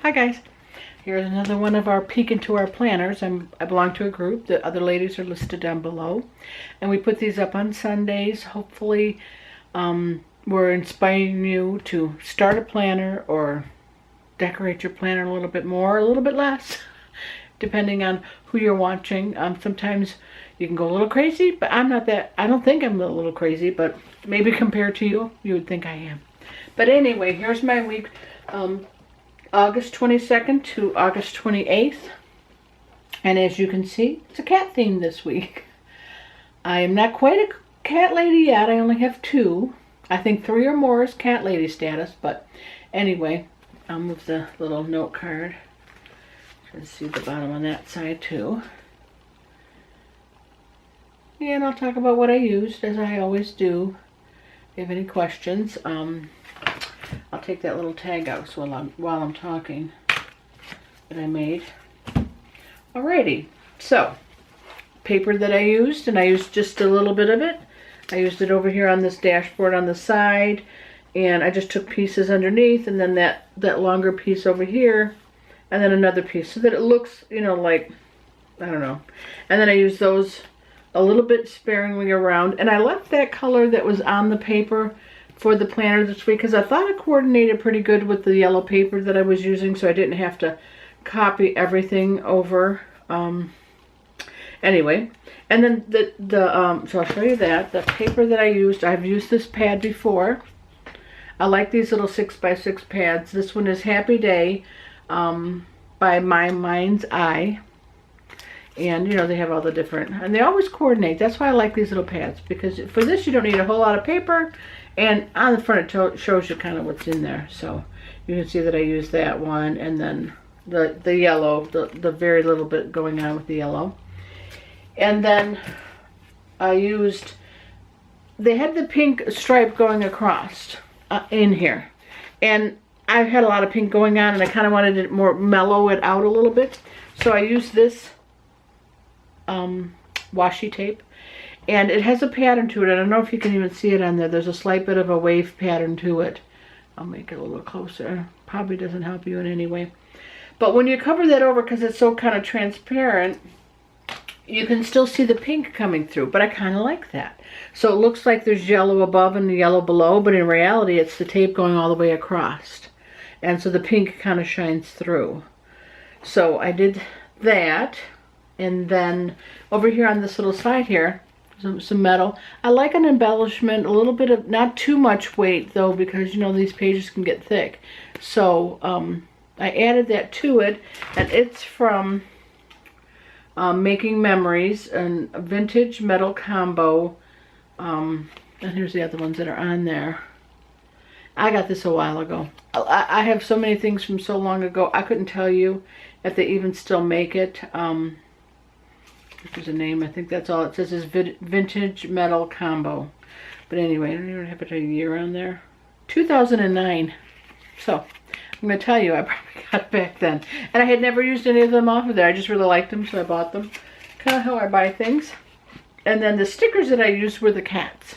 Hi guys. Here's another one of our peek into our planners. I belong to a group. The other ladies are listed down below. And we put these up on Sundays. Hopefully we're inspiring you to start a planner or decorate your planner a little bit more, a little bit less, depending on who you're watching. Sometimes you can go a little crazy, but I'm not that. I don't think I'm a little crazy, but maybe compared to you, you would think I am. But anyway, here's my week. August 22nd to August 28th. And as you can see, it's a cat theme this week. I am not quite a cat lady yet. I only have 2. I think 3 or more is cat lady status. But anyway, I'll move the little note card. Try to see the bottom on that side too. And I'll talk about what I used, as I always do. If you have any questions, I'll take that little tag out so while I'm talking that I made. Alrighty, so paper that I used, and I used just a little bit of it. I used it over here on this dashboard on the side, and I just took pieces underneath, and then that longer piece over here, and then another piece, so that it looks, you know, like, I don't know. And then I used those a little bit sparingly around, and I left that color that was on the paper for the planner this week because I thought it coordinated pretty good with the yellow paper that I was using, so I didn't have to copy everything over. Anyway, and then so I'll show you that. The paper that I used, I've used this pad before. I like these little 6x6 pads. This one is Happy Day by My Mind's Eye. And, you know, they have all the different, and they always coordinate. That's why I like these little pads, because for this you don't need a whole lot of paper. And on the front it shows you kind of what's in there. So you can see that I used that one, and then the yellow, the very little bit going on with the yellow. And then I used, they had the pink stripe going across in here. And I had a lot of pink going on, and I kind of wanted it more mellow it out a little bit. So I used this washi tape. And it has a pattern to it. I don't know if you can even see it on there. There's a slight bit of a wave pattern to it. I'll make it a little closer. Probably doesn't help you in any way. But when you cover that over, because it's so kind of transparent, you can still see the pink coming through. But I kind of like that. So it looks like there's yellow above and yellow below, but in reality it's the tape going all the way across. And so the pink kind of shines through. So I did that. And then over here on this little side here, some metal. I like an embellishment, a little bit of, not too much weight though, because you know these pages can get thick. So I added that to it, and it's from Making Memories, and a vintage metal combo. And here's the other ones that are on there. I got this a while ago. I have so many things from so long ago, I couldn't tell you if they even still make it. There's a name. I think that's all it says is vintage metal combo. But anyway, I don't even have a year on there. 2009. So I'm going to tell you, I probably got it back then. And I had never used any of them off of there. I just really liked them, so I bought them. Kind of how I buy things. And then the stickers that I used were the cats.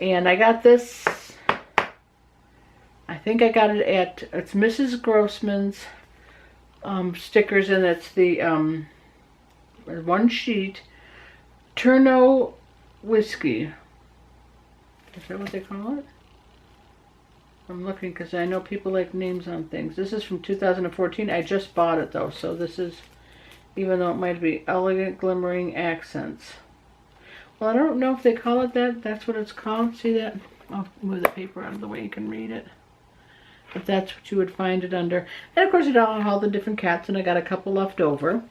And I got this, I think I got it at, it's Mrs. Grossman's stickers, and it's the one sheet, Turno whiskey. Is that what they call it? I'm looking because I know people like names on things. This is from 2014. I just bought it though, so this is, even though it might be Elegant Glimmering Accents. Well, I don't know if they call it that. That's what it's called. See that? I'll move the paper out of the way you can read it. If that's what you would find it under. And of course it all the different cats, and I got a couple left over.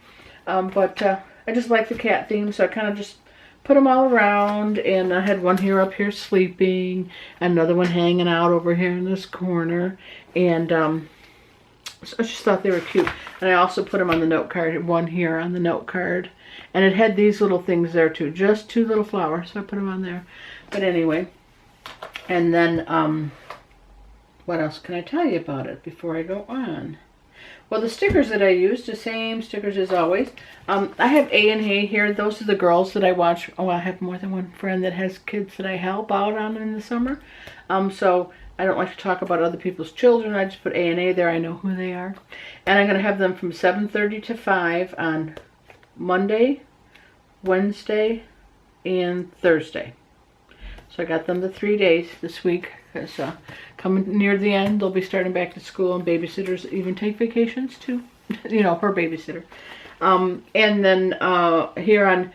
But I just like the cat theme, so I kind of just put them all around, and I had one here up here sleeping, another one hanging out over here in this corner, and so I just thought they were cute. And I also put them on the note card, one here on the note card, and it had these little things there too, just 2 little flowers, so I put them on there. But anyway, and then what else can I tell you about it before I go on? Well, the stickers that I used, the same stickers as always. I have A and A here. Those are the girls that I watch. Oh, I have more than one friend that has kids that I help out on in the summer. So I don't like to talk about other people's children. I just put A and A there. I know who they are. And I'm going to have them from 7:30 to 5 on Monday, Wednesday, and Thursday. So I got them the 3 days this week because coming near the end, they'll be starting back to school, and babysitters even take vacations too. You know, her babysitter. And then here on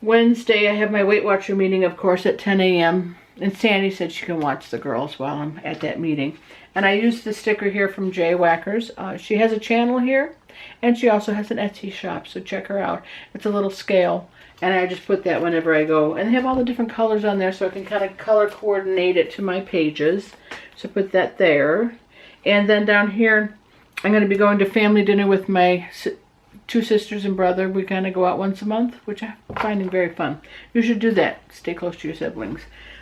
Wednesday, I have my Weight Watcher meeting, of course, at 10 a.m. And Sandy said she can watch the girls while I'm at that meeting. And I used the sticker here from Jay Whackers. She has a channel here, and she also has an Etsy shop, so check her out. It's a little scale. And I just put that whenever I go. And they have all the different colors on there so I can kind of color coordinate it to my pages. So put that there. And then down here, I'm going to be going to family dinner with my 2 sisters and brother. We kind of go out once a month, which I'm finding very fun. You should do that. Stay close to your siblings.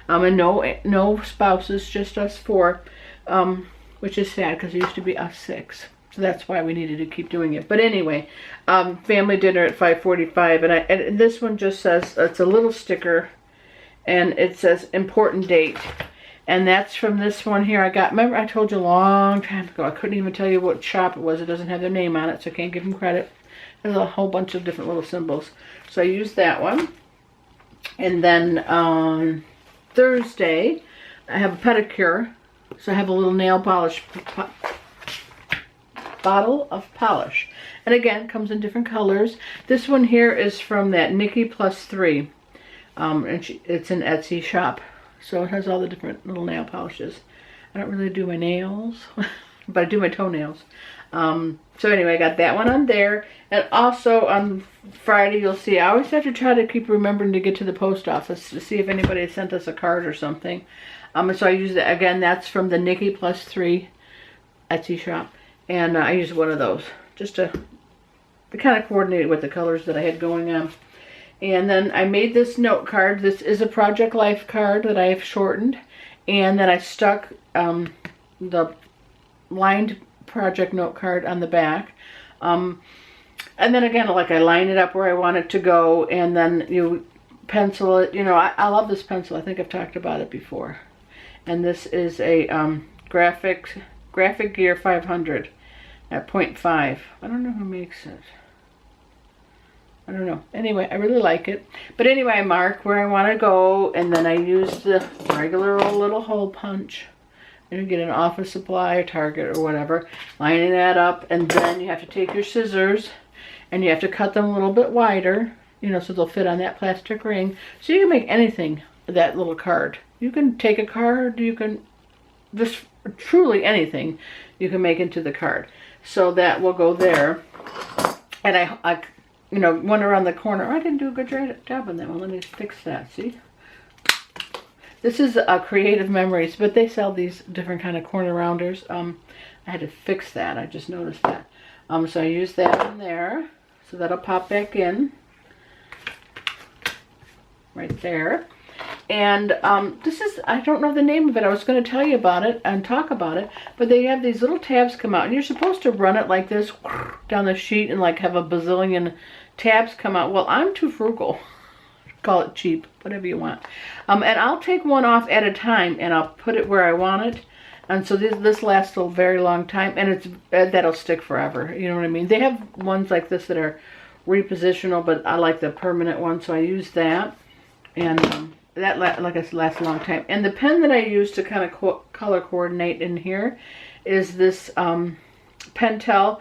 And no spouses, just us 4, which is sad because it used to be us 6. So that's why we needed to keep doing it. But anyway, family dinner at 5:45, and this one just says, it's a little sticker, and it says important date. And that's from this one here I got. Remember I told you a long time ago, I couldn't even tell you what shop it was. It doesn't have their name on it, so I can't give them credit. There's a whole bunch of different little symbols. So I used that one. And then on Thursday, I have a pedicure. So I have a little nail polish bottle of polish, and again comes in different colors. This one here is from that Nikki Plus 3, and it's an Etsy shop, so it has all the different little nail polishes. I don't really do my nails, but I do my toenails. So anyway, I got that one on there, and also on Friday you'll see, I always have to try to keep remembering to get to the post office to see if anybody has sent us a card or something. So I use that again. That's from the Nikki Plus 3 Etsy shop. And I used one of those just to kind of coordinate with the colors that I had going on. And then I made this note card. This is a Project Life card that I have shortened. And then I stuck the lined project note card on the back. And then again, like I line it up where I want it to go. And then you pencil it. You know, I love this pencil. I think I've talked about it before. And this is a Graphic Gear 500. At 0.5. I don't know who makes it. I don't know. Anyway, I really like it. But anyway, I mark where I want to go, and then I use the regular old little hole punch. You get an Office Supply or Target or whatever. Lining that up, and then you have to take your scissors, and you have to cut them a little bit wider, you know, so they'll fit on that plastic ring. So you can make anything with that little card. You can take a card, you can just truly anything you can make into the card. So that will go there. And I you know, one around the corner. Oh, I didn't do a good job on that one. Let me fix that, see? This is Creative Memories, but they sell these different kind of corner rounders. I had to fix that. I just noticed that. So I used that in there. So that'll pop back in. Right there. And this is, I don't know the name of it. I was going to tell you about it and talk about it. But they have these little tabs come out. And you're supposed to run it like this down the sheet and like have a bazillion tabs come out. Well, I'm too frugal. Call it cheap, whatever you want. And I'll take one off at a time and I'll put it where I want it. And so this lasts a very long time. And it's that'll stick forever. You know what I mean? They have ones like this that are repositional. But I like the permanent one. So I use that. And that, like I said, lasts a long time. And the pen that I use to kind of color coordinate in here is this Pentel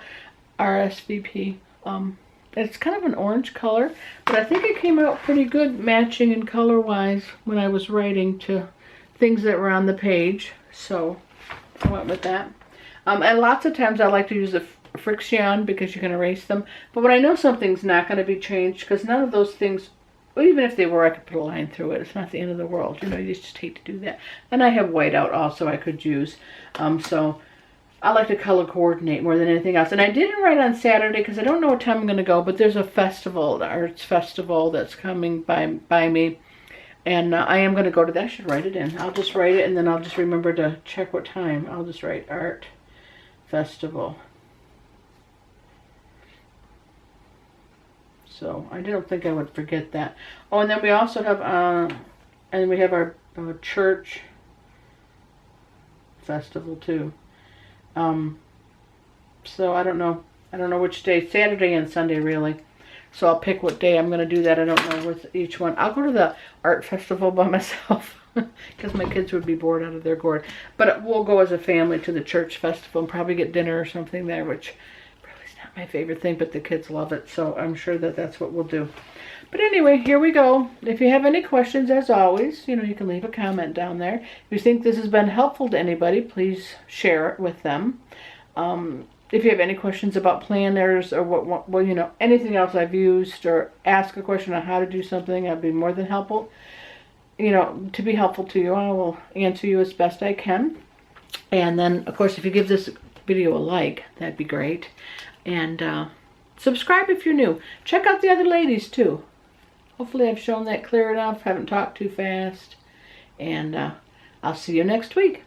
RSVP. It's kind of an orange color, but I think it came out pretty good matching and color-wise when I was writing to things that were on the page. So I went with that. And lots of times I like to use a Friction because you can erase them. But when I know something's not going to be changed, because none of those things, well, even if they were, I could put a line through it. It's not the end of the world. You know, you just hate to do that. And I have whiteout also I could use. So I like to color coordinate more than anything else. And I didn't write on Saturday because I don't know what time I'm going to go. But there's a festival, the arts festival that's coming by me. And I am going to go to that. I should write it in. I'll just write it and then I'll just remember to check what time. I'll just write art festival. So I don't think I would forget that. Oh, and then we also have, our church festival too. So I don't know. I don't know which day. Saturday and Sunday, really. So I'll pick what day I'm going to do that. I don't know with each one. I'll go to the art festival by myself because my kids would be bored out of their gourd. But we'll go as a family to the church festival and probably get dinner or something there, which probably is not my favorite thing, but the kids love it. So I'm sure that that's what we'll do. But anyway, here we go. If you have any questions, as always, you can leave a comment down there. If you think this has been helpful to anybody, please share it with them. If you have any questions about planners or anything else I've used, or ask a question on how to do something, I'd be more than helpful. To be helpful to you, I will answer you as best I can. And then, of course, if you give this video a like, that'd be great. And subscribe if you're new. Check out the other ladies too. Hopefully I've shown that clear enough. Haven't talked too fast. And I'll see you next week.